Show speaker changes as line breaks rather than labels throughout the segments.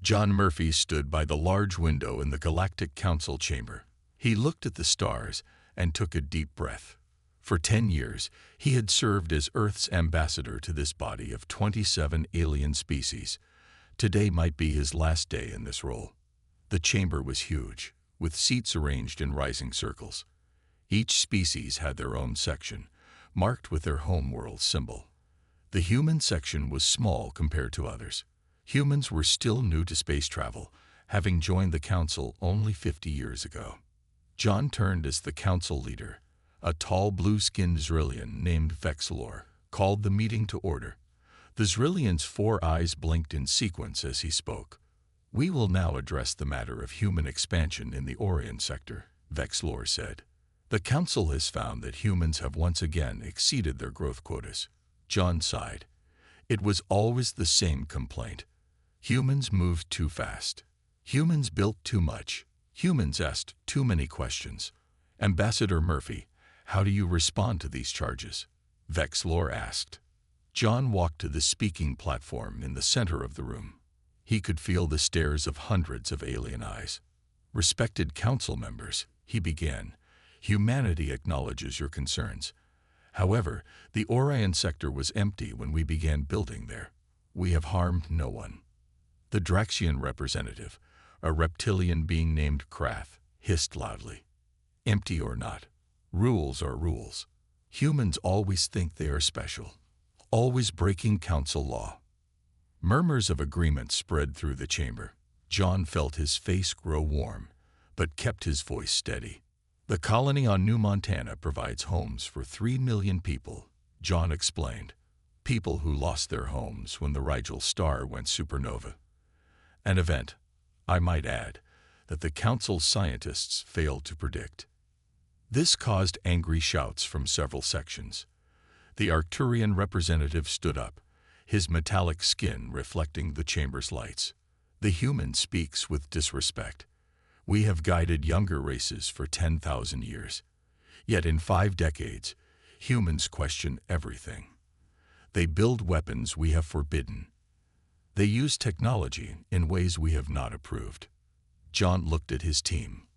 John Murphy stood by the large window in the Galactic Council chamber. He looked at the stars and took a deep breath. For 10 years, he had served as Earth's ambassador to this body of 27 alien species. Today might be his last day in this role. The chamber was huge, with seats arranged in rising circles. Each species had their own section, marked with their homeworld symbol. The human section was small compared to others. Humans were still new to space travel, having joined the Council only 50 years ago. John turned as the Council leader. A tall blue-skinned Zrillian named Vexlor called the meeting to order. The Zrillian's 4 eyes blinked in sequence as he spoke. "We will now address the matter of human expansion in the Orion sector," Vexlor said. "The Council has found that humans have once again exceeded their growth quotas." John sighed. It was always the same complaint. Humans moved too fast. Humans built too much. Humans asked too many questions. "Ambassador Murphy, how do you respond to these charges?" Vexlor asked. John walked to the speaking platform in the center of the room. He could feel the stares of hundreds of alien eyes. "Respected Council members," he began, "humanity acknowledges your concerns. However, the Orion sector was empty when we began building there. We have harmed no one." The Draxian representative, a reptilian being named Krath, hissed loudly. "Empty or not, rules are rules. Humans always think they are special, always breaking Council law." Murmurs of agreement spread through the chamber. John felt his face grow warm, but kept his voice steady. "The colony on New Montana provides homes for 3 million people," John explained. "People who lost their homes when the Rigel star went supernova. An event, I might add, that the Council's scientists failed to predict." This caused angry shouts from several sections. The Arcturian representative stood up, his metallic skin reflecting the chamber's lights. "The human speaks with disrespect. We have guided younger races for 10,000 years. Yet in 5 decades, humans question everything. They build weapons we have forbidden. They use technology in ways we have not approved." John looked at his team.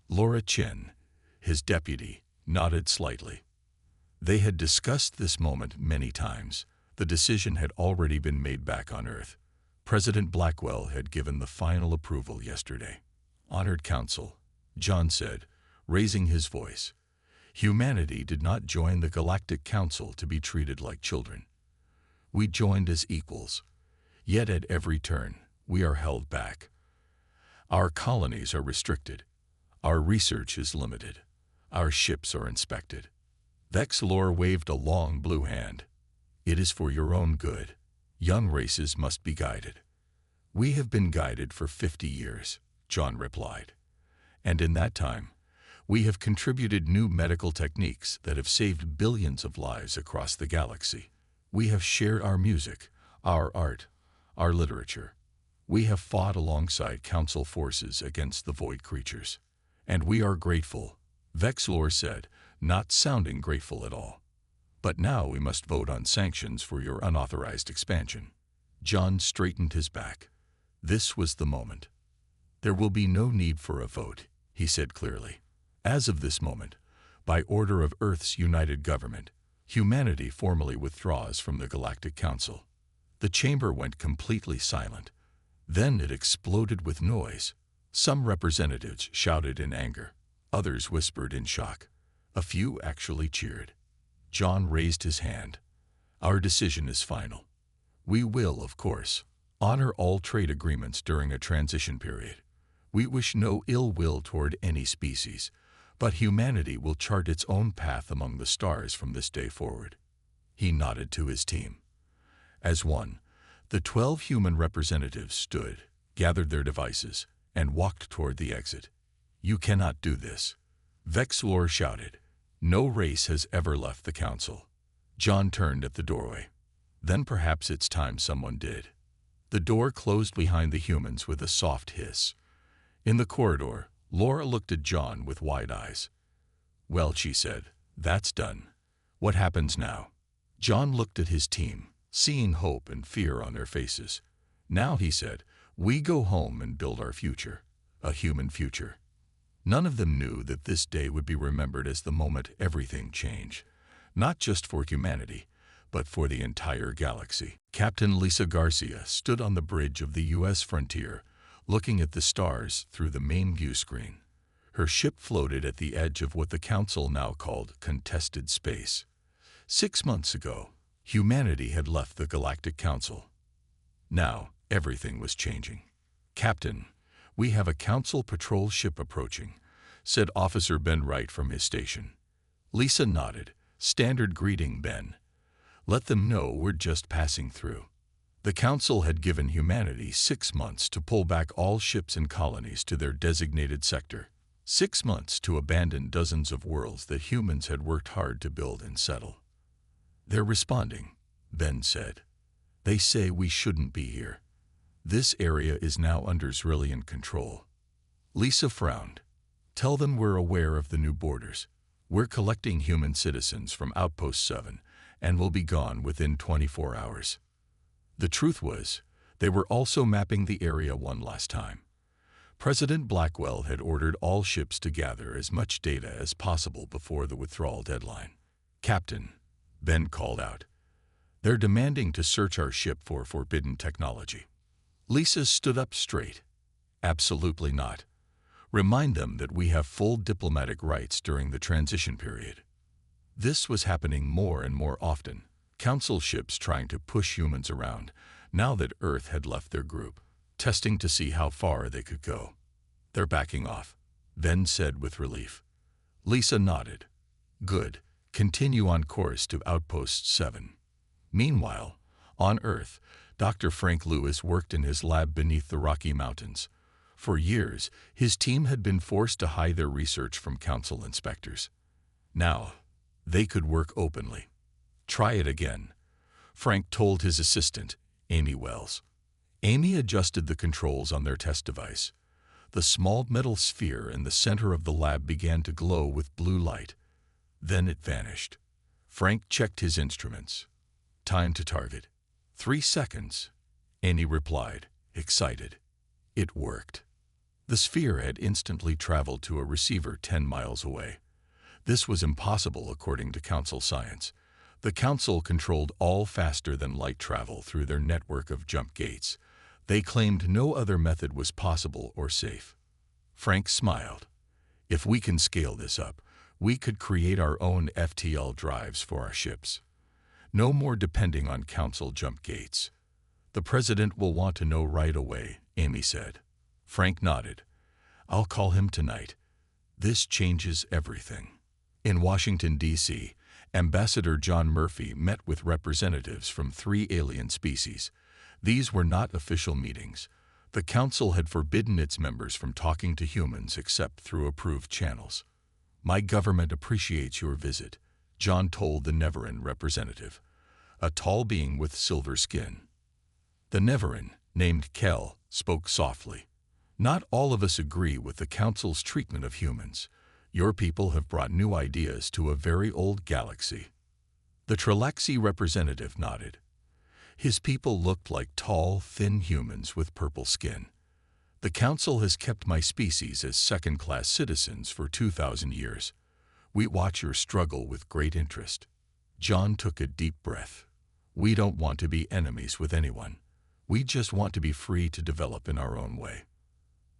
Laura Chin, his deputy, nodded slightly. They had discussed this moment many times. The decision had already been made back on Earth. President Blackwell had given the final approval yesterday. "Honored Council," John said, raising his voice. "Humanity did not join the Galactic Council to be treated like children. We joined as equals. Yet at every turn, we are held back. Our colonies are restricted. Our research is limited. Our ships are inspected." Vexlor waved a long blue hand. "It is for your own good. Young races must be guided." "We have been guided for 50 years, John replied. "And in that time, we have contributed new medical techniques that have saved billions of lives across the galaxy. We have shared our music, our art, our literature. We have fought alongside Council forces against the Void creatures. And we are grateful," Vexlor said, not sounding grateful at all. "But now we must vote on sanctions for your unauthorized expansion." John straightened his back. This was the moment. "There will be no need for a vote," he said clearly. "As of this moment, by order of Earth's united government, humanity formally withdraws from the Galactic Council." The chamber went completely silent. Then it exploded with noise. Some representatives shouted in anger. Others whispered in shock. A few actually cheered. John raised his hand. "Our decision is final. We will, of course, honor all trade agreements during a transition period. We wish no ill will toward any species, but humanity will chart its own path among the stars from this day forward." He nodded to his team. As one, the 12 human representatives stood, gathered their devices, and walked toward the exit. "You cannot do this," Vexlor shouted. "No race has ever left the Council." John turned at the doorway. "Then perhaps it's time someone did." The door closed behind the humans with a soft hiss. In the corridor, Laura looked at John with wide eyes. "Well," she said, "that's done. What happens now?" John looked at his team, seeing hope and fear on their faces. "Now," he said, We go home and build our future, a human future. None of them knew that this day would be remembered as the moment everything changed, not just for humanity, but for the entire galaxy. Captain Lisa Garcia stood on the bridge of the U.S. frontier, looking at the stars through the main view screen. Her ship floated at the edge of what the Council now called contested space. 6 months ago, humanity had left the Galactic Council. Now, everything was changing. "Captain, we have a Council patrol ship approaching," said Officer Ben Wright from his station. Lisa nodded. "Standard greeting, Ben. Let them know we're just passing through." The Council had given humanity 6 months to pull back all ships and colonies to their designated sector. 6 months to abandon dozens of worlds that humans had worked hard to build and settle. "They're responding," Ben said. "They say we shouldn't be here. This area is now under Zrillian control." Lisa frowned. "Tell them we're aware of the new borders. We're collecting human citizens from Outpost 7 and will be gone within 24 hours. The truth was, they were also mapping the area one last time. President Blackwell had ordered all ships to gather as much data as possible before the withdrawal deadline. "Captain," Ben called out, "they're demanding to search our ship for forbidden technology." Lisa stood up straight. "Absolutely not. Remind them that we have full diplomatic rights during the transition period." This was happening more and more often. Council ships trying to push humans around, now that Earth had left their group, testing to see how far they could go. "They're backing off," Ben said with relief. Lisa nodded. "Good. Continue on course to Outpost 7. Meanwhile, on Earth, Dr. Frank Lewis worked in his lab beneath the Rocky Mountains. For years, his team had been forced to hide their research from Council inspectors. Now, they could work openly. "Try it again," Frank told his assistant, Amy Wells. Amy adjusted the controls on their test device. The small metal sphere in the center of the lab began to glow with blue light. Then it vanished. Frank checked his instruments. "Time to target." 3 seconds, Amy replied, excited. It worked. The sphere had instantly traveled to a receiver 10 miles away. This was impossible according to Council science. The Council controlled all faster-than-light travel through their network of jump gates. They claimed no other method was possible or safe. Frank smiled. "If we can scale this up, we could create our own FTL drives for our ships. No more depending on Council jump gates." "The President will want to know right away," Amy said. Frank nodded. "I'll call him tonight. This changes everything." In Washington, D.C., Ambassador John Murphy met with representatives from 3 alien species. These were not official meetings. The Council had forbidden its members from talking to humans except through approved channels. "My government appreciates your visit," John told the Neveran representative, a tall being with silver skin. The Neveran, named Kel, spoke softly. "Not all of us agree with the Council's treatment of humans. Your people have brought new ideas to a very old galaxy." The Trelaxi representative nodded. His people looked like tall, thin humans with purple skin. "The Council has kept my species as second-class citizens for 2,000 years. We watch your struggle with great interest." John took a deep breath. "We don't want to be enemies with anyone. We just want to be free to develop in our own way."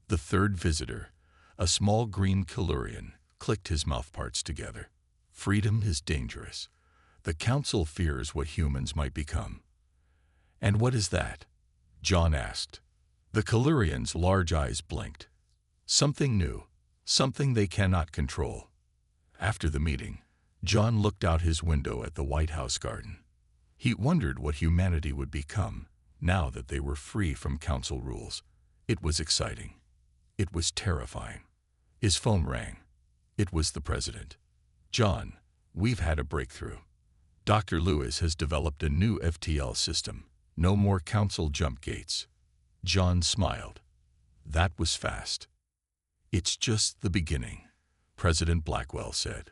The third visitor, a small green Kalurian, clicked his mouthparts together. "Freedom is dangerous. The Council fears what humans might become." "And what is that?" John asked. The Kalurian's large eyes blinked. "Something new, something they cannot control." After the meeting, John looked out his window at the White House garden. He wondered what humanity would become now that they were free from Council rules. It was exciting. It was terrifying. His phone rang. It was the President. "John, we've had a breakthrough. Dr. Lewis has developed a new FTL system. No more Council jump gates." John smiled. "That was fast." "It's just the beginning," President Blackwell said.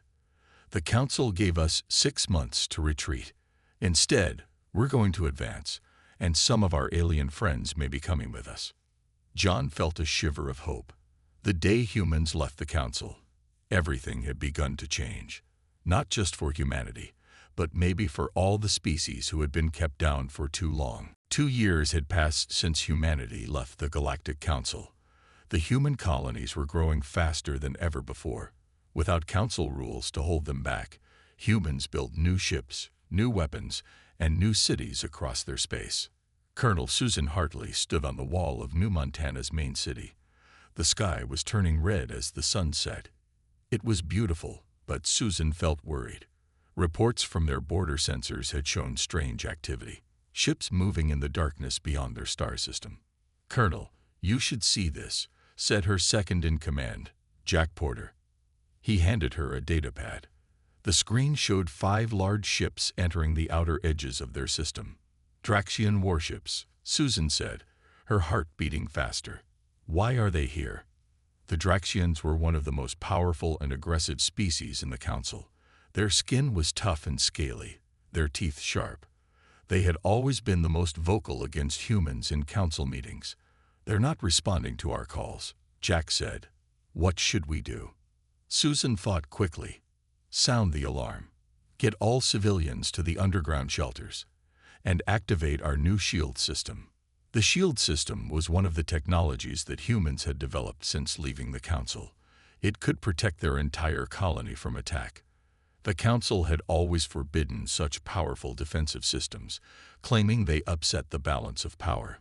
"The Council gave us 6 months to retreat. Instead, we're going to advance, and some of our alien friends may be coming with us." John felt a shiver of hope. The day humans left the council, everything had begun to change. Not just for humanity, but maybe for all the species who had been kept down for too long. 2 years had passed since humanity left the Galactic Council. The human colonies were growing faster than ever before. Without council rules to hold them back, humans built new ships, new weapons, and new cities across their space. Colonel Susan Hartley stood on the wall of New Montana's main city. The sky was turning red as the sun set. It was beautiful, but Susan felt worried. Reports from their border sensors had shown strange activity, ships moving in the darkness beyond their star system. "Colonel, you should see this," said her second-in-command, Jack Porter. He handed her a datapad. The screen showed 5 large ships entering the outer edges of their system. "Draxian warships," Susan said, her heart beating faster. "Why are they here?" The Draxians were one of the most powerful and aggressive species in the Council. Their skin was tough and scaly, their teeth sharp. They had always been the most vocal against humans in Council meetings. "They're not responding to our calls," Jack said. "What should we do?" Susan thought quickly. "Sound the alarm. Get all civilians to the underground shelters. And activate our new shield system." The shield system was one of the technologies that humans had developed since leaving the Council. It could protect their entire colony from attack. The Council had always forbidden such powerful defensive systems, claiming they upset the balance of power.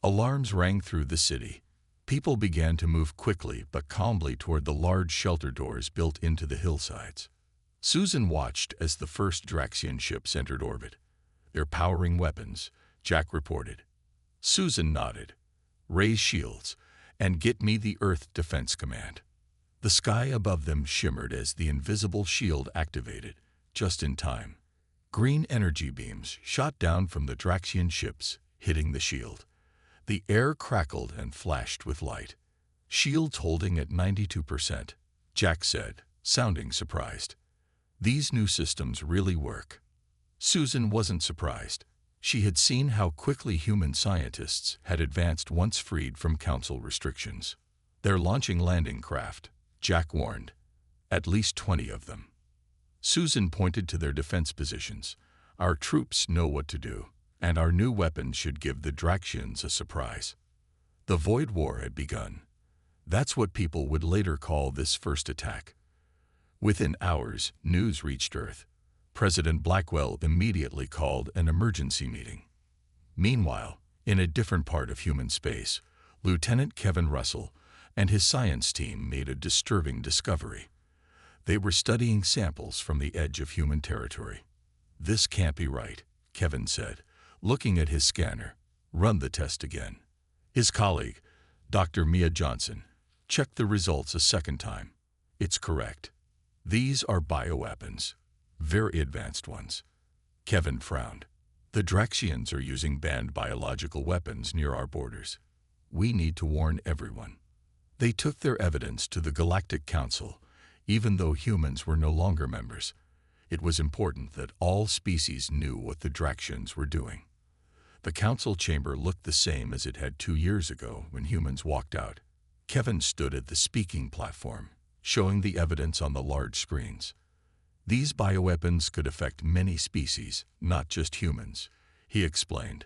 Alarms rang through the city. People began to move quickly but calmly toward the large shelter doors built into the hillsides. Susan watched as the first Draxian ships entered orbit. "They're powering weapons," Jack reported. Susan nodded. "Raise shields, and get me the Earth Defense Command." The sky above them shimmered as the invisible shield activated, just in time. Green energy beams shot down from the Draxian ships, hitting the shield. The air crackled and flashed with light. "Shield's holding at 92%, Jack said, sounding surprised. "These new systems really work." Susan wasn't surprised. She had seen how quickly human scientists had advanced once freed from Council restrictions. "They're launching landing craft," Jack warned. "At least 20 of them." Susan pointed to their defense positions. "Our troops know what to do, and our new weapons should give the Draxians a surprise." The Void War had begun. That's what people would later call this first attack. Within hours, news reached Earth. President Blackwell immediately called an emergency meeting. Meanwhile, in a different part of human space, Lieutenant Kevin Russell and his science team made a disturbing discovery. They were studying samples from the edge of human territory. "This can't be right," Kevin said, looking at his scanner. "Run the test again." His colleague, Dr. Mia Johnson, checked the results a second time. "It's correct. These are bioweapons. Very advanced ones." Kevin frowned. "The Draxians are using banned biological weapons near our borders. We need to warn everyone." They took their evidence to the Galactic Council, even though humans were no longer members. It was important that all species knew what the Draxians were doing. The council chamber looked the same as it had 2 years ago when humans walked out. Kevin stood at the speaking platform, showing the evidence on the large screens. "These bioweapons could affect many species, not just humans," he explained.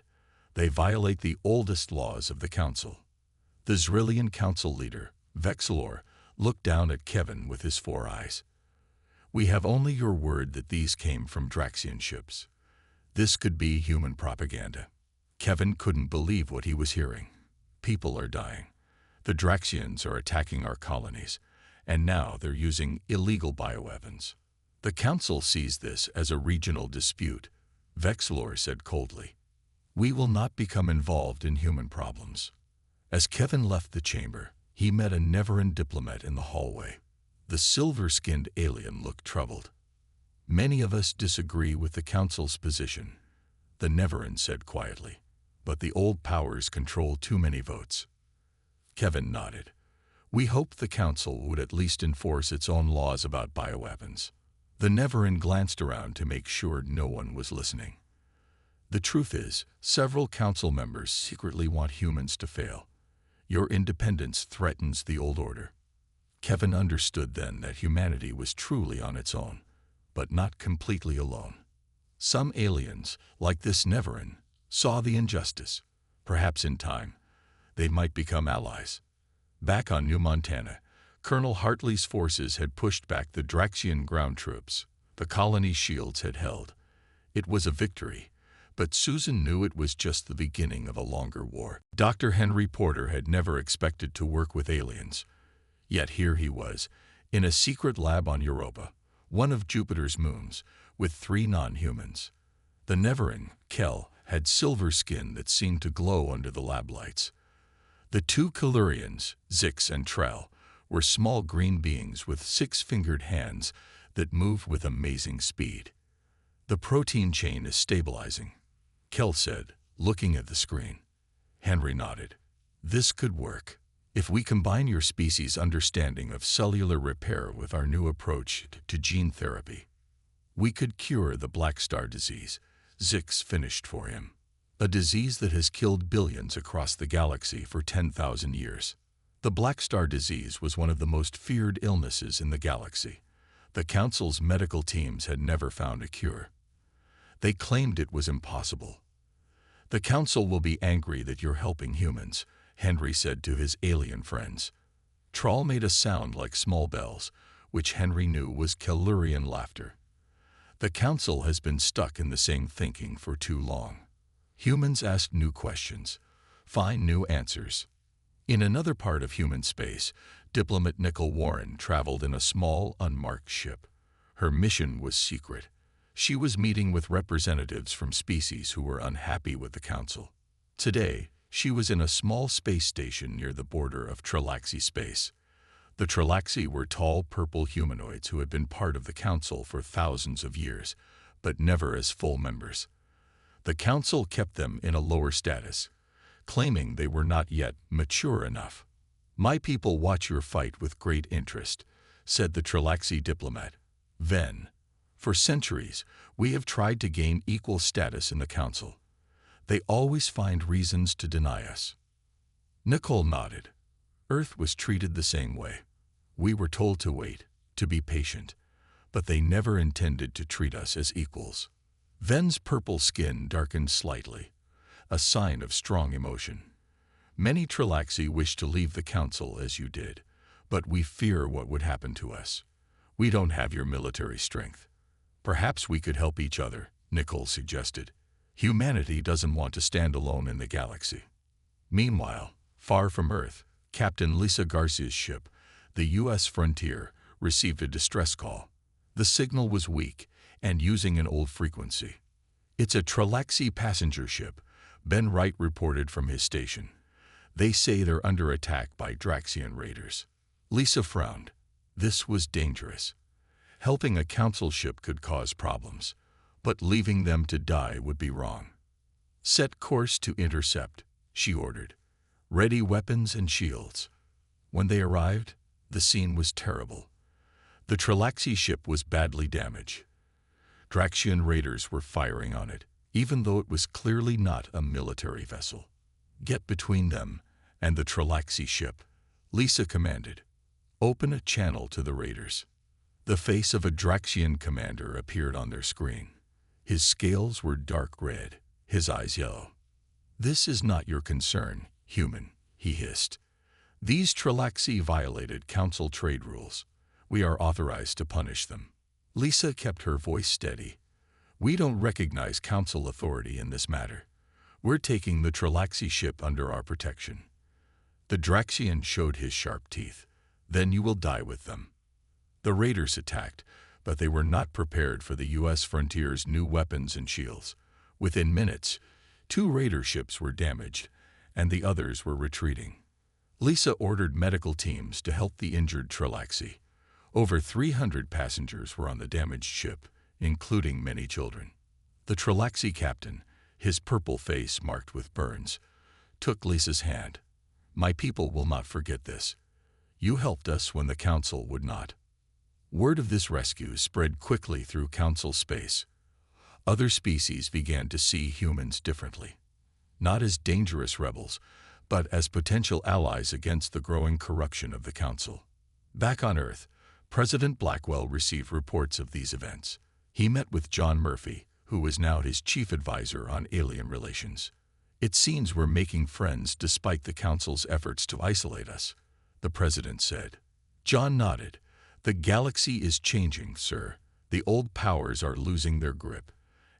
"They violate the oldest laws of the Council." The Zrillian Council leader, Vexilor, looked down at Kevin with his 4 eyes. "We have only your word that these came from Draxian ships. This could be human propaganda." Kevin couldn't believe what he was hearing. "People are dying. The Draxians are attacking our colonies, and now they're using illegal bioweapons. The Council sees this as a regional dispute," Vexilor said coldly. "We will not become involved in human problems." As Kevin left the chamber, he met a Neveran diplomat in the hallway. The silver-skinned alien looked troubled. "Many of us disagree with the Council's position," the Neveran said quietly, "but the old powers control too many votes." Kevin nodded. "We hoped the Council would at least enforce its own laws about bioweapons." The Neveran glanced around to make sure no one was listening. "The truth is, several Council members secretly want humans to fail. Your independence threatens the old order. Kevin understood then that humanity was truly on its own, but not completely alone. Some aliens, like this Neverin, saw the injustice. Perhaps in time, they might become allies. Back on New Montana, Colonel Hartley's forces had pushed back the Draxian ground troops. The colony's shields had held. It was a victory, but Susan knew it was just the beginning of a longer war. Dr. Henry Porter had never expected to work with aliens. Yet here he was, in a secret lab on Europa, one of Jupiter's moons, with 3 non-humans. The Neverin, Kel, had silver skin that seemed to glow under the lab lights. The 2 Kalurians, Zix and Trell, were small green beings with 6-fingered hands that moved with amazing speed. The protein chain is stabilizing, Kel said, looking at the screen. Henry nodded. This could work. If we combine your species' understanding of cellular repair with our new approach to gene therapy, we could cure the Black Star disease, Zix finished for him. A disease that has killed billions across the galaxy for 10,000 years. The Black Star disease was one of the most feared illnesses in the galaxy. The Council's medical teams had never found a cure. They claimed it was impossible. The Council will be angry that you're helping humans, Henry said to his alien friends. Troll made a sound like small bells, which Henry knew was Kalurian laughter. The Council has been stuck in the same thinking for too long. Humans ask new questions, find new answers. In another part of human space, diplomat Nicole Warren traveled in a small, unmarked ship. Her mission was secret. She was meeting with representatives from species who were unhappy with the Council. Today, she was in a small space station near the border of Trelaxi space. The Trelaxi were tall purple humanoids who had been part of the Council for thousands of years, but never as full members. The Council kept them in a lower status, claiming they were not yet mature enough. My people watch your fight with great interest, said the Trelaxi diplomat. Ven, for centuries, we have tried to gain equal status in the Council. They always find reasons to deny us. Nicole nodded. Earth was treated the same way. We were told to wait, to be patient, but they never intended to treat us as equals. Ven's purple skin darkened slightly, a sign of strong emotion. Many Trelaxi wish to leave the Council as you did, but we fear what would happen to us. We don't have your military strength. Perhaps we could help each other, Nicole suggested. Humanity doesn't want to stand alone in the galaxy. Meanwhile, far from Earth, Captain Lisa Garcia's ship, the U.S. Frontier, received a distress call. The signal was weak and using an old frequency. It's a Trelaxi passenger ship, Ben Wright reported from his station. They say they're under attack by Draxian raiders. Lisa frowned. This was dangerous. Helping a Council ship could cause problems, but leaving them to die would be wrong. Set course to intercept, she ordered. Ready weapons and shields. When they arrived, the scene was terrible. The Trelaxi ship was badly damaged. Draxian raiders were firing on it, even though it was clearly not a military vessel. Get between them and the Trelaxi ship, Lisa commanded. Open a channel to the raiders. The face of a Draxian commander appeared on their screen. His scales were dark red, his eyes yellow. This is not your concern, human, he hissed. These Trelaxi violated Council trade rules. We are authorized to punish them. Lisa kept her voice steady. We don't recognize Council authority in this matter. We're taking the Trelaxi ship under our protection. The Draxian showed his sharp teeth. Then you will die with them. The raiders attacked, but they were not prepared for the U.S. Frontier's new weapons and shields. Within minutes, 2 raider ships were damaged, and the others were retreating. Lisa ordered medical teams to help the injured Trelaxi. Over 300 passengers were on the damaged ship, including many children. The Trelaxi captain, his purple face marked with burns, took Lisa's hand. My people will not forget this. You helped us when the Council would not. Word of this rescue spread quickly through Council space. Other species began to see humans differently. Not as dangerous rebels, but as potential allies against the growing corruption of the Council. Back on Earth, President Blackwell received reports of these events. He met with John Murphy, who was now his chief advisor on alien relations. "It seems we're making friends despite the Council's efforts to isolate us," the president said. John nodded. "The galaxy is changing, sir. The old powers are losing their grip,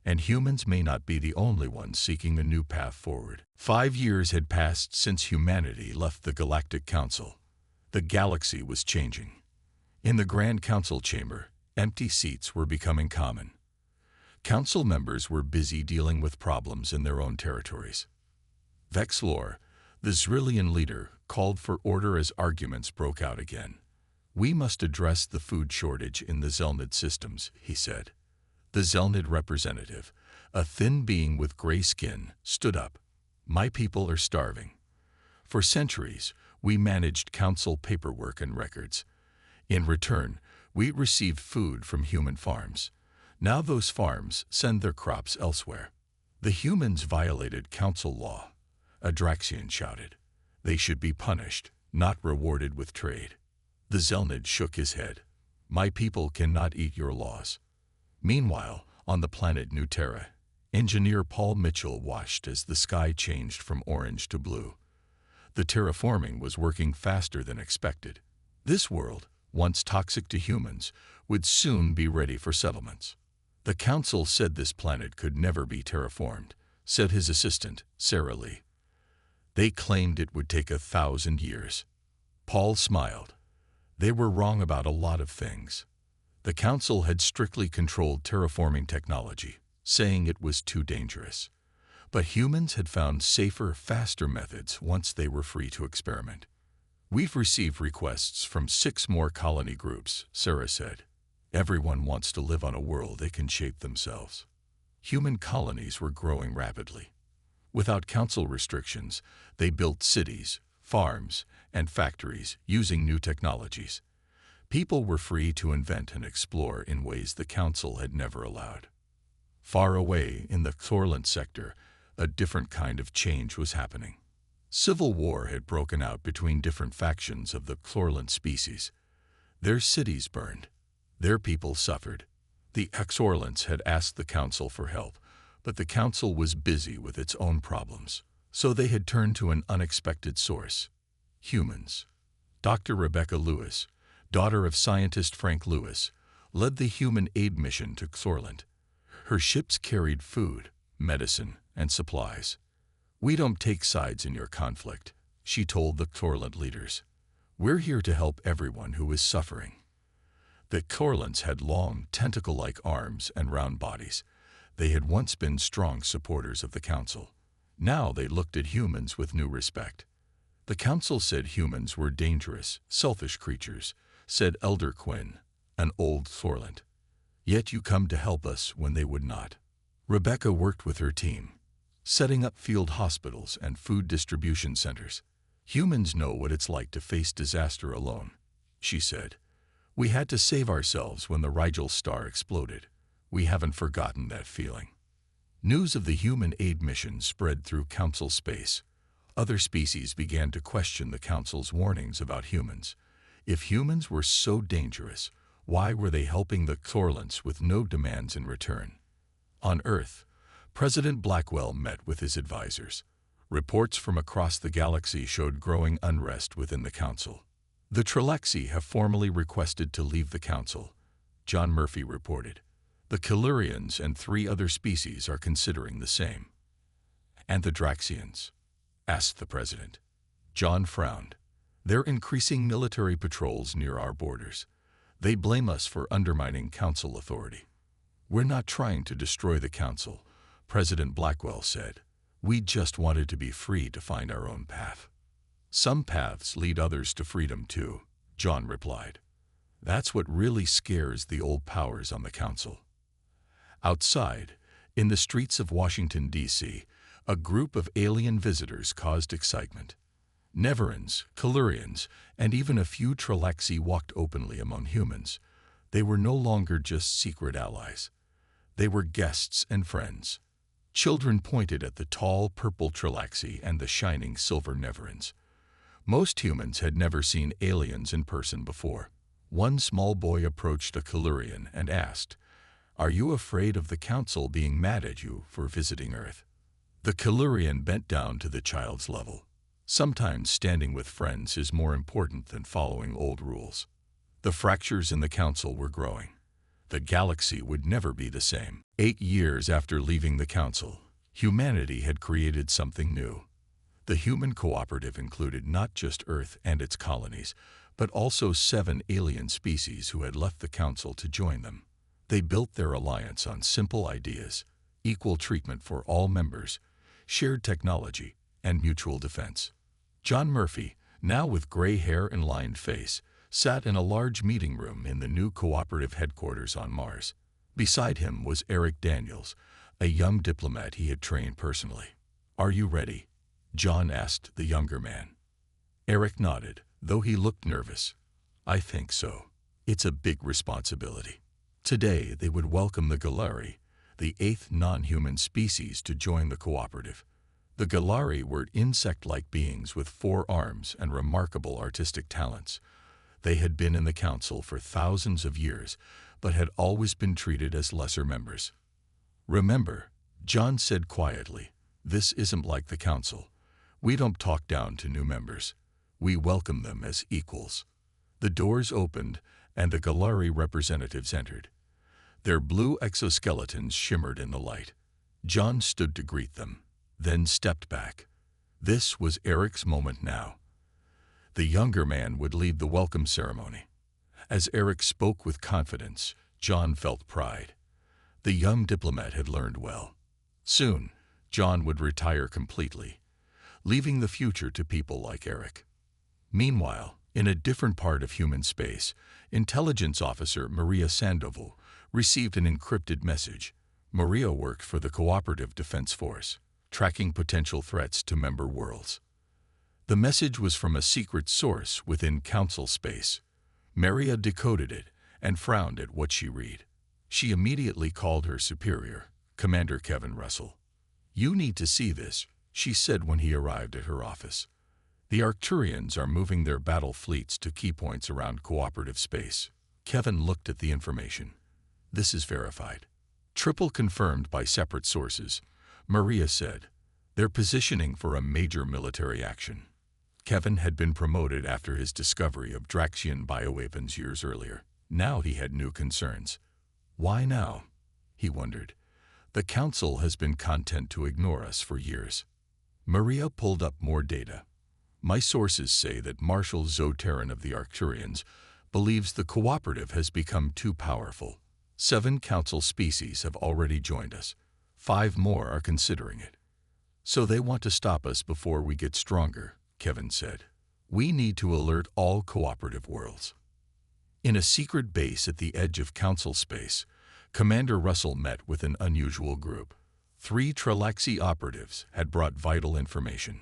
and humans may not be the only ones seeking a new path forward." 5 years had passed since humanity left the Galactic Council. The galaxy was changing. In the Grand Council chamber, empty seats were becoming common. Council members were busy dealing with problems in their own territories. Vexlor, the Zrillian leader, called for order as arguments broke out again. "We must address the food shortage in the Zelnid systems," he said. The Zelnid representative, a thin being with gray skin, stood up. "My people are starving. For centuries, we managed council paperwork and records. In return, we received food from human farms. Now those farms send their crops elsewhere." "The humans violated council law," a Draxian shouted. "They should be punished, not rewarded with trade." The Zelnid shook his head. "My people cannot eat your laws." Meanwhile, on the planet New Terra, engineer Paul Mitchell watched as the sky changed from orange to blue. The terraforming was working faster than expected. This world, once toxic to humans, would soon be ready for settlements. "The Council said this planet could never be terraformed," said his assistant, Sarah Lee. "They claimed it would take 1,000 years. Paul smiled. They were wrong about a lot of things. The Council had strictly controlled terraforming technology, saying it was too dangerous. But humans had found safer, faster methods once they were free to experiment. "We've received requests from 6 more colony groups," Sarah said. "Everyone wants to live on a world they can shape themselves." Human colonies were growing rapidly. Without council restrictions, they built cities, farms, and factories using new technologies. People were free to invent and explore in ways the Council had never allowed. Far away in the Chlorlant sector, a different kind of change was happening. Civil war had broken out between different factions of the Chlorlant species. Their cities burned. Their people suffered. The Exorlants had asked the Council for help, but the Council was busy with its own problems. So they had turned to an unexpected source: humans. Dr. Rebecca Lewis, daughter of scientist Frank Lewis, led the human aid mission to Chlorlant. Her ships carried food, medicine, and supplies. "We don't take sides in your conflict," she told the Chlorlant leaders. "We're here to help everyone who is suffering." The Chlorlants had long, tentacle-like arms and round bodies. They had once been strong supporters of the Council. Now they looked at humans with new respect. "The Council said humans were dangerous, selfish creatures," said Elder Quinn, an old Chlorlant. "Yet you come to help us when they would not." Rebecca worked with her team, setting up field hospitals and food distribution centers. "Humans know what it's like to face disaster alone," she said. "We had to save ourselves when the Rigel star exploded. We haven't forgotten that feeling." News of the human aid mission spread through Council space. Other species began to question the Council's warnings about humans. If humans were so dangerous, why were they helping the Chlorlants with no demands in return? On Earth, President Blackwell met with his advisors. Reports from across the galaxy showed growing unrest within the Council. "The Tralexi have formally requested to leave the Council," John Murphy reported. "The Calurians and 3 other species are considering the same." "And the Draxians?" asked the president. John frowned. "They're increasing military patrols near our borders. They blame us for undermining Council authority." "We're not trying to destroy the Council," President Blackwell said. "We just wanted to be free to find our own path." "Some paths lead others to freedom too," John replied. "That's what really scares the old powers on the Council." Outside, in the streets of Washington, D.C., a group of alien visitors caused excitement. Neverans, Calurians, and even a few Tralexi walked openly among humans. They were no longer just secret allies. They were guests and friends. Children pointed at the tall purple Trilaxi and the shining silver Neverons. Most humans had never seen aliens in person before. One small boy approached a Kalurian and asked, "Are you afraid of the Council being mad at you for visiting Earth?" The Kalurian bent down to the child's level. Sometimes standing with friends is more important than following old rules. The fractures in the Council were growing. The galaxy would never be the same. 8 years after leaving the Council, humanity had created something new. The human cooperative included not just Earth and its colonies, but also 7 alien species who had left the Council to join them. They built their alliance on simple ideas: equal treatment for all members, shared technology, and mutual defense. John Murphy, now with gray hair and lined face, sat in a large meeting room in the new cooperative headquarters on Mars. Beside him was Eric Daniels, a young diplomat he had trained personally. "Are you ready?" John asked the younger man. Eric nodded, though he looked nervous. "I think so. It's a big responsibility." Today they would welcome the Galari, the 8th non-human species, to join the cooperative. The Galari were insect-like beings with 4 arms and remarkable artistic talents. They had been in the Council for thousands of years, but had always been treated as lesser members. "Remember," John said quietly, "this isn't like the Council. We don't talk down to new members. We welcome them as equals." The doors opened, and the Galari representatives entered. Their blue exoskeletons shimmered in the light. John stood to greet them, then stepped back. This was Eric's moment now. The younger man would lead the welcome ceremony. As Eric spoke with confidence, John felt pride. The young diplomat had learned well. Soon, John would retire completely, leaving the future to people like Eric. Meanwhile, in a different part of human space, Intelligence Officer Maria Sandoval received an encrypted message. Maria worked for the Cooperative Defense Force, tracking potential threats to member worlds. The message was from a secret source within Council space. Maria decoded it and frowned at what she read. She immediately called her superior, Commander Kevin Russell. "You need to see this," she said when he arrived at her office. "The Arcturians are moving their battle fleets to key points around cooperative space." Kevin looked at the information. "This is verified. Triple confirmed by separate sources," Maria said. "They're positioning for a major military action." Kevin had been promoted after his discovery of Draxian bioweapons years earlier. Now he had new concerns. Why now? He wondered. The Council has been content to ignore us for years. Maria pulled up more data. "My sources say that Marshal Zoteran of the Arcturians believes the cooperative has become too powerful. 7 Council species have already joined us. 5 more are considering it. So they want to stop us before we get stronger," Kevin said. "We need to alert all cooperative worlds." In a secret base at the edge of Council space, Commander Russell met with an unusual group. 3 Trilaxi operatives had brought vital information.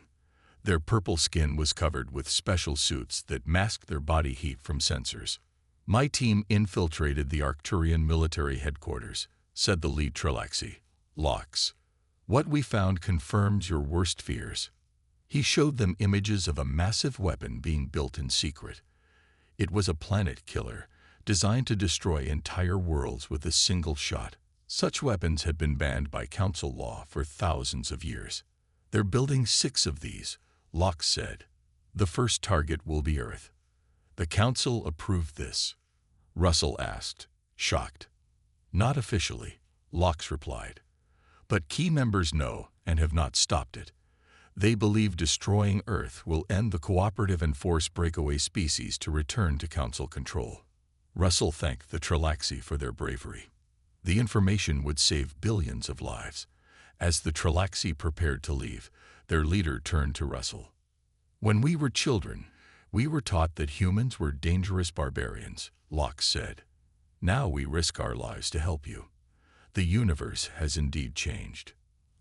Their purple skin was covered with special suits that masked their body heat from sensors. "My team infiltrated the Arcturian military headquarters," said the lead Trilaxi, Lox. "What we found confirms your worst fears." He showed them images of a massive weapon being built in secret. It was a planet killer, designed to destroy entire worlds with a single shot. Such weapons had been banned by Council law for thousands of years. "They're building 6 of these," Lox said. "The first target will be Earth." "The Council approved this?" Russell asked, shocked. "Not officially," Lox replied. "But key members know and have not stopped it. They believe destroying Earth will end the cooperative and force breakaway species to return to Council control." Russell thanked the Trilaxi for their bravery. The information would save billions of lives. As the Trilaxi prepared to leave, their leader turned to Russell. "When we were children, we were taught that humans were dangerous barbarians," Lox said. "Now we risk our lives to help you. The universe has indeed changed."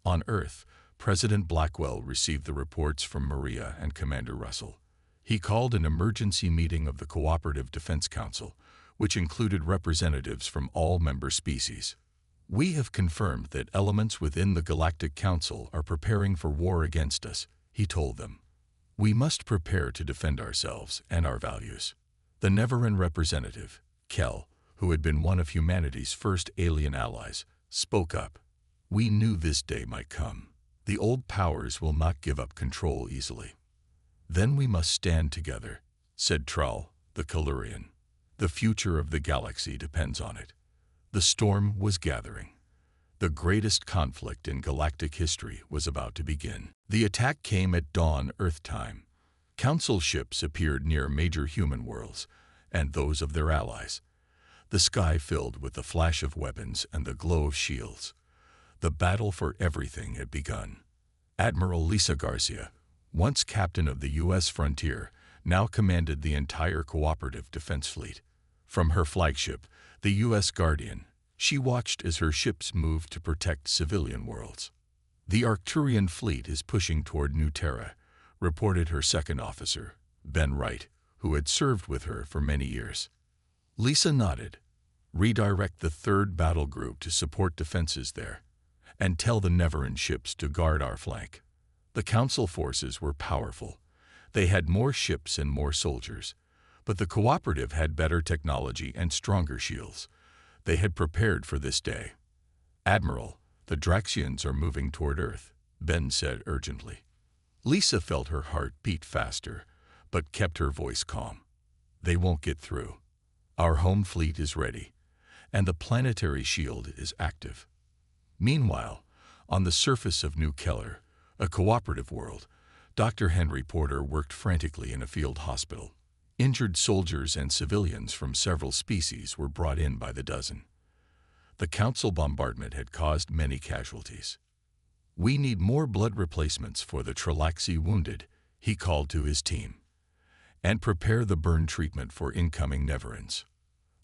On Earth, President Blackwell received the reports from Maria and Commander Russell. He called an emergency meeting of the Cooperative Defense Council, which included representatives from all member species. "We have confirmed that elements within the Galactic Council are preparing for war against us," he told them. "We must prepare to defend ourselves and our values." The Neveran representative, Kel, who had been one of humanity's first alien allies, spoke up. "We knew this day might come. The old powers will not give up control easily." "Then we must stand together," said Trull, the Kalurian. "The future of the galaxy depends on it." The storm was gathering. The greatest conflict in galactic history was about to begin. The attack came at dawn Earth time. Council ships appeared near major human worlds and those of their allies. The sky filled with the flash of weapons and the glow of shields. The battle for everything had begun. Admiral Lisa Garcia, once captain of the U.S. frontier, now commanded the entire cooperative defense fleet. From her flagship, the U.S. Guardian, she watched as her ships moved to protect civilian worlds. "The Arcturian fleet is pushing toward New Terra," reported her second officer, Ben Wright, who had served with her for many years. Lisa nodded. "Redirect the 3rd Battle Group to support defenses there, and tell the Neveran ships to guard our flank." The Council forces were powerful. They had more ships and more soldiers, but the cooperative had better technology and stronger shields. They had prepared for this day. "Admiral, the Draxians are moving toward Earth," Ben said urgently. Lisa felt her heart beat faster, but kept her voice calm. "They won't get through. Our home fleet is ready, and the planetary shield is active." Meanwhile, on the surface of New Keller, a cooperative world, Dr. Henry Porter worked frantically in a field hospital. Injured soldiers and civilians from several species were brought in by the dozen. The Council bombardment had caused many casualties. "We need more blood replacements for the Tralaxi wounded," he called to his team. "And prepare the burn treatment for incoming Neverans."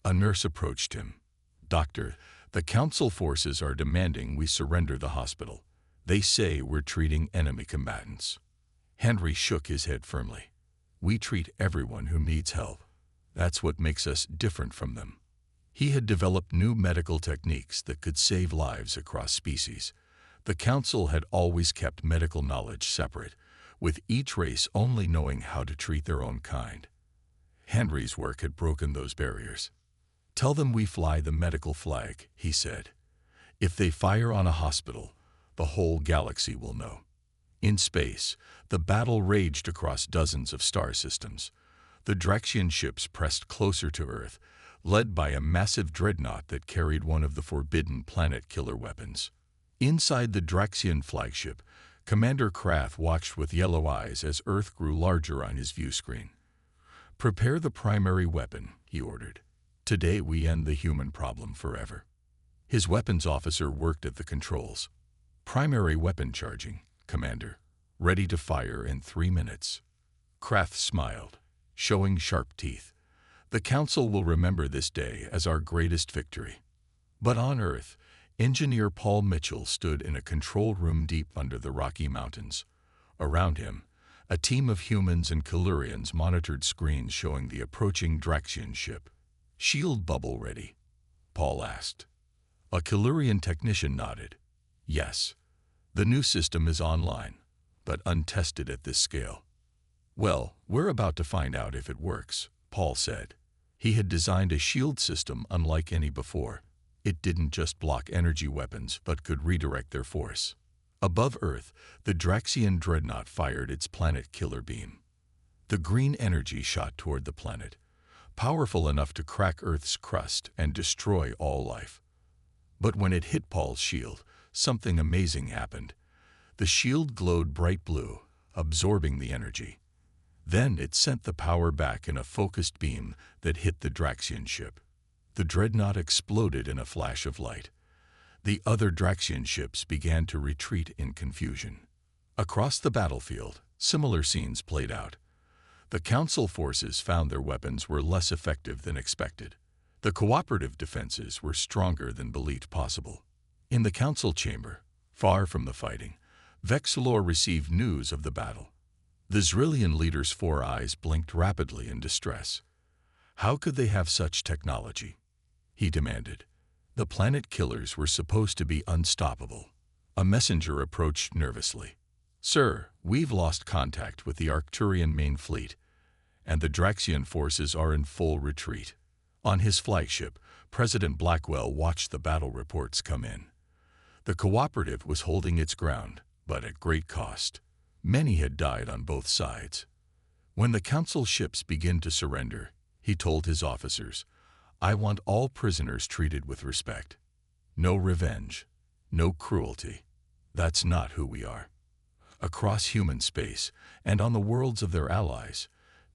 A nurse approached him. "Doctor, the Council forces are demanding we surrender the hospital. They say we're treating enemy combatants." Henry shook his head firmly. "We treat everyone who needs help. That's what makes us different from them." He had developed new medical techniques that could save lives across species. The Council had always kept medical knowledge separate, with each race only knowing how to treat their own kind. Henry's work had broken those barriers. "Tell them we fly the medical flag," he said. "If they fire on a hospital, the whole galaxy will know." In space, the battle raged across dozens of star systems. The Draxian ships pressed closer to Earth, led by a massive dreadnought that carried one of the forbidden planet-killer weapons. Inside the Draxian flagship, Commander Krath watched with yellow eyes as Earth grew larger on his view screen. "Prepare the primary weapon," he ordered. "Today we end the human problem forever." His weapons officer worked at the controls. "Primary weapon charging, Commander. Ready to fire in 3 minutes." Krath smiled, showing sharp teeth. "The Council will remember this day as our greatest victory." But on Earth, Engineer Paul Mitchell stood in a control room deep under the Rocky Mountains. Around him, a team of humans and Kalurians monitored screens showing the approaching Draxian ship. "Shield bubble ready?" Paul asked. A Kalurian technician nodded. "Yes. The new system is online, but untested at this scale." "Well, we're about to find out if it works," Paul said. He had designed a shield system unlike any before. It didn't just block energy weapons, but could redirect their force. Above Earth, the Draxian dreadnought fired its planet-killer beam. The green energy shot toward the planet, powerful enough to crack Earth's crust and destroy all life. But when it hit Paul's shield, something amazing happened. The shield glowed bright blue, absorbing the energy. Then it sent the power back in a focused beam that hit the Draxian ship. The dreadnought exploded in a flash of light. The other Draxian ships began to retreat in confusion. Across the battlefield, similar scenes played out. The Council forces found their weapons were less effective than expected. The cooperative defenses were stronger than believed possible. In the Council chamber, far from the fighting, Vexilor received news of the battle. The Zrillian leader's 4 eyes blinked rapidly in distress. How could they have such technology? He demanded. The planet killers were supposed to be unstoppable. A messenger approached nervously. "Sir, we've lost contact with the Arcturian main fleet, and the Draxian forces are in full retreat." On his flagship, President Blackwell watched the battle reports come in. The cooperative was holding its ground, but at great cost. Many had died on both sides. When the Council ships began to surrender, he told his officers, "I want all prisoners treated with respect. No revenge, no cruelty. That's not who we are." Across human space and on the worlds of their allies,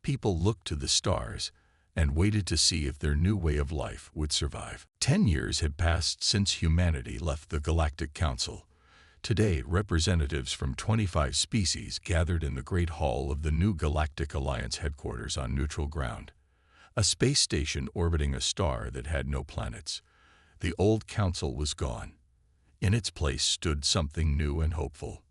people looked to the stars and waited to see if their new way of life would survive. 10 years had passed since humanity left the Galactic Council. Today, representatives from 25 species gathered in the Great Hall of the new Galactic Alliance headquarters on neutral ground, a space station orbiting a star that had no planets. The old council was gone. In its place stood something new and hopeful.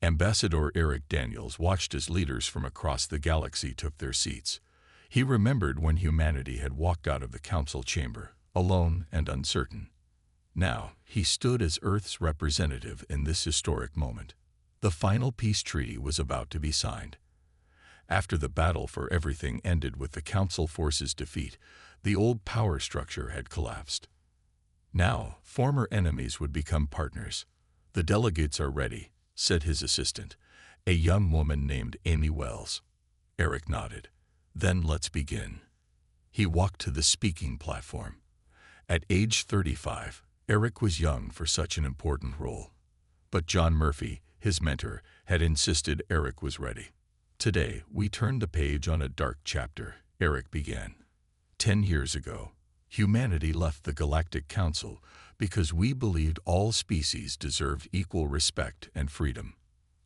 Ambassador Eric Daniels watched as leaders from across the galaxy took their seats. He remembered when humanity had walked out of the council chamber, alone and uncertain. Now, he stood as Earth's representative in this historic moment. The final peace treaty was about to be signed. After the battle for everything ended with the council forces' defeat, the old power structure had collapsed. Now, former enemies would become partners. "The delegates are ready," said his assistant, a young woman named Amy Wells. Eric nodded. "Then let's begin." He walked to the speaking platform. At age 35, Eric was young for such an important role. But John Murphy, his mentor, had insisted Eric was ready. "Today, we turned the page on a dark chapter," Eric began. 10 years ago, humanity left the Galactic Council because we believed all species deserved equal respect and freedom.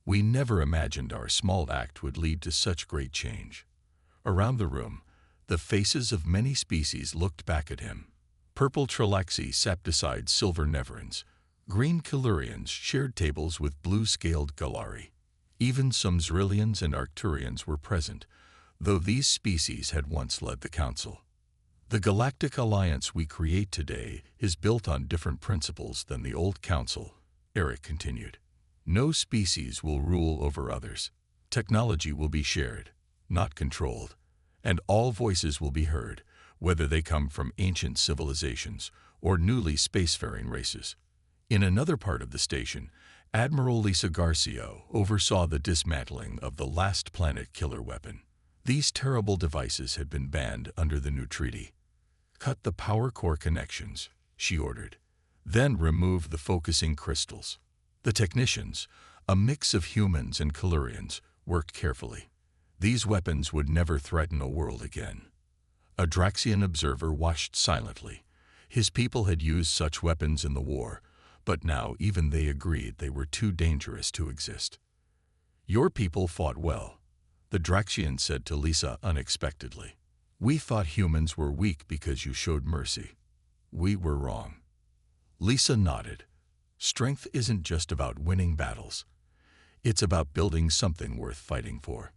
We never imagined our small act would lead to such great change. Around the room, the faces of many species looked back at him. Purple Tralaxi sat beside silver Neverans. Green Killurians shared tables with blue-scaled Galari. Even some Zrillians and Arcturians were present, though these species had once led the Council. "The Galactic Alliance we create today is built on different principles than the old Council," Eric continued. "No species will rule over others. Technology will be shared, not controlled, and all voices will be heard, whether they come from ancient civilizations or newly spacefaring races." In another part of the station, Admiral Lisa Garcia oversaw the dismantling of the last planet killer weapon. These terrible devices had been banned under the new treaty. "Cut the power core connections," she ordered. "Then remove the focusing crystals." The technicians, a mix of humans and Killurians, worked carefully. These weapons would never threaten a world again. A Draxian observer watched silently. His people had used such weapons in the war, but now even they agreed they were too dangerous to exist. "Your people fought well," the Draxian said to Lisa unexpectedly. "We thought humans were weak because you showed mercy. We were wrong." Lisa nodded. "Strength isn't just about winning battles. It's about building something worth fighting for."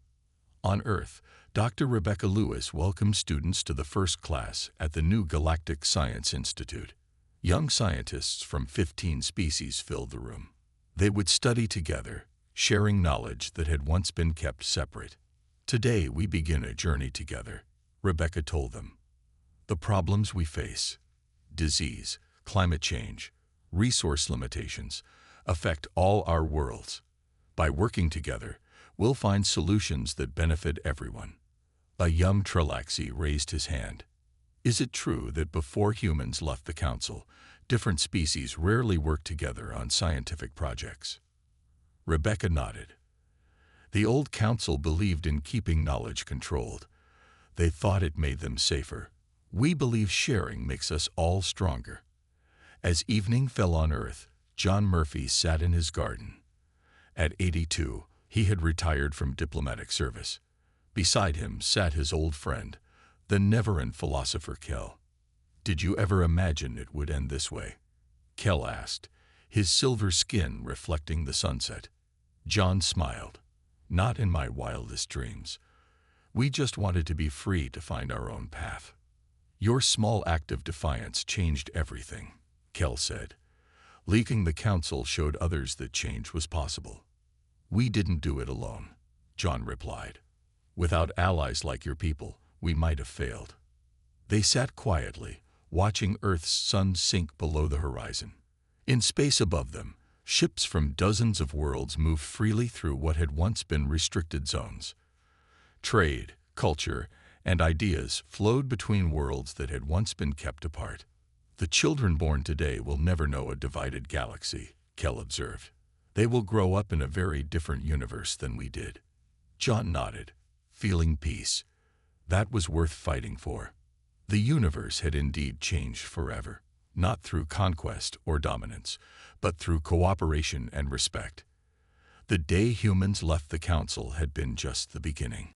On Earth, Dr. Rebecca Lewis welcomed students to the first class at the new Galactic Science Institute. Young scientists from 15 species filled the room. They would study together, sharing knowledge that had once been kept separate. "Today we begin a journey together," Rebecca told them. "The problems we face, disease, climate change, resource limitations, affect all our worlds. By working together, we'll find solutions that benefit everyone." A young Tralaxi raised his hand. "Is it true that before humans left the Council, different species rarely worked together on scientific projects?" Rebecca nodded. "The old Council believed in keeping knowledge controlled. They thought it made them safer. We believe sharing makes us all stronger." As evening fell on Earth, John Murphy sat in his garden. At 82, he had retired from diplomatic service. Beside him sat his old friend, the Neveran philosopher Kel. "Did you ever imagine it would end this way?" Kel asked, his silver skin reflecting the sunset. John smiled. "Not in my wildest dreams. We just wanted to be free to find our own path." "Your small act of defiance changed everything," Kel said. Leaving the council showed others that change was possible. We didn't do it alone, John replied. Without allies like your people, we might have failed. They sat quietly, watching Earth's sun sink below the horizon. In space above them, ships from dozens of worlds moved freely through what had once been restricted zones. Trade, culture, and ideas flowed between worlds that had once been kept apart. The children born today will never know a divided galaxy, Kel observed. They will grow up in a very different universe than we did. John nodded, feeling peace. That was worth fighting for. The universe had indeed changed forever, not through conquest or dominance, but through cooperation and respect. The day humans left the council had been just the beginning.